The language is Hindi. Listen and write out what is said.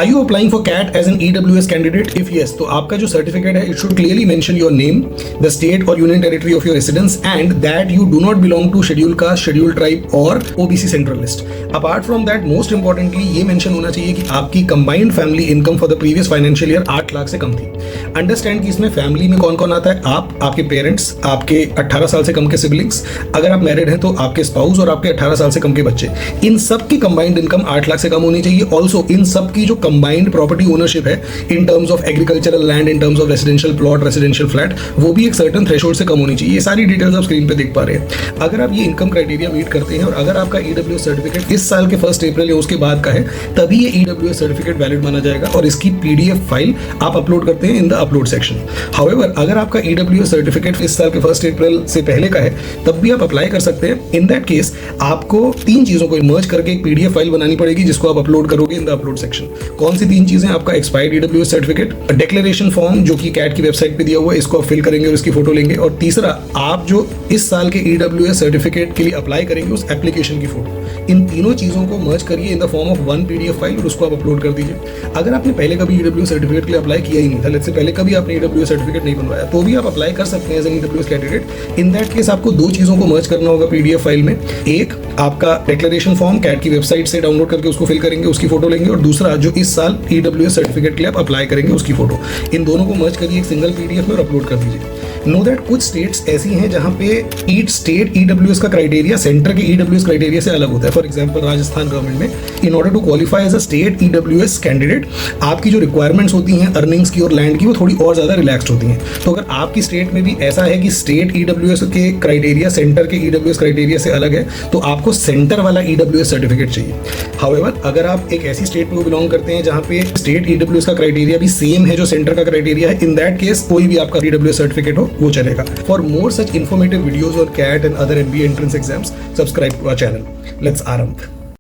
Are you applying for CAT as an EWS candidate? If yes, तो आपका जो सर्टिफिकेट है, it should clearly mention your name, the state or union territory of your residence, and that you do not belong to scheduled caste, scheduled tribe or OBC central list. Apart from that, most importantly ये mention होना चाहिए कि आपकी combined family income for the previous financial year 8 lakh से कम थी. Understand कि इसमें फैमिली में कौन कौन आता है, आप, आपके पेरेंट्स, आपके 18 साल से कम के सिबलिंग्स, अगर आप मैरिड हैं तो आपके स्पाउस और आपके 18 साल से कम के बच्चे, इन सब की कंबाइंड इनकम 8 लाख से कम होनी चाहिए. ऑल्सो इन सब की जो कंबाइंड प्रॉपर्टी ओनरशिप है in terms of agricultural land, in terms of residential plot, residential flat, वो भी एक सर्टन थ्रेशोल्ड से कम होनी चाहिए. ये सारी डिटेल्स आप स्क्रीन पे देख पा रहे हैं. अगर आप ये इनकम क्राइटेरिया मीट करते हैं और अगर आपका ईडब्ल्यूएस सर्टिफिकेट इस साल के 1 अप्रैल या उसके बाद का है, तभी ये ईडब्ल्यूएस सर्टिफिकेट वैलिड माना जाएगा और इसकी पीडीएफ फाइल आप अपलोड करते हैं in the upload section. However, अगर आपका ईडब्ल्यूएस सर्टिफिकेट इस साल के 1 अप्रैल से पहले का है, तब भी आप अप्लाई कर सकते हैं. इन दैट केस आपको 3 चीजों को मर्ज करके एक पीडीएफ फाइल बनानी पड़ेगी जिसको आप अपलोड करोगे इन द अपलोड सेक्शन. कौन सी 3 चीजें? आपका expired EWS certificate, declaration form जो कि कैट की वेबसाइट पे दिया हुआ है, इसको आप फिल करेंगे और इसकी फोटो लेंगे, और तीसरा आप जो इस साल के ईडब्ल्यूएस सर्टिफिकेट के लिए अप्लाई करेंगे उस एप्लीकेशन की फोटो. इन तीनों चीजों को मर्ज करिए in the form of 1 PDF file और उसको आप अपलोड कर दीजिए. अगर आपने पहले कभी ईडब्ल्यूएस सर्टिफिकेट के लिए अप्लाई किया ही नहीं था, लेट्स से पहले कभी आपने ईडब्ल्यूएस सर्टिफिकेट नहीं बनवाया, तो भी आप अप्लाई कर सकते हैं as an EWS candidate. In that case आपको 2 चीजों को मर्ज करना होगा पीडीएफ फाइल में. एक, आपका डिक्लेरेशन फॉर्म कैट की वेबसाइट से डाउनलोड करके उसको फिल करेंगे, उसकी फोटो लेंगे, और दूसरा जो इस साल ईडब्ल्यूएस सर्टिफिकेट के लिए आप अप्लाई करेंगे उसकी फोटो. इन दोनों को मर्ज करिए एक सिंगल पीडीएफ में और अपलोड कर दीजिए. नो दैट कुछ स्टेट्स ऐसी हैं जहां पे ईच स्टेट ईडब्ल्यूएस का क्राइटेरिया सेंटर के ईडब्ल्यूएस क्राइटेरिया से अलग होता है. फॉर एग्जांपल राजस्थान गवर्नमेंट में, in order to qualify as a state EWS candidate, आपकी जो रिक्वायरमेंट्स होती हैं अर्निंग्स की और लैंड की, वो थोड़ी और ज्यादा रिलैक्स्ड होती हैं. तो अगर आपकी स्टेट में भी ऐसा है कि स्टेट ईडब्ल्यूएस के क्राइटेरिया सेंटर के ईडब्ल्यूएस क्राइटेरिया से अलग है, तो आपको सेंटर वाला ईडब्ल्यूएस सर्टिफिकेट चाहिए. हाउएवर, अगर आप एक ऐसी स्टेट में बिलोंग करते हैं जहां पे स्टेट ईडब्ल्यूएस का क्राइटेरिया भी सेम है जो सेंटर का क्राइटेरिया है, इन दैट केस कोई भी आपका ईडब्ल्यूएस सर्टिफिकेट हो वो चलेगा. For more such informative videos on CAT and other MBA entrance exams, subscribe to our channel. Let's आरंभ.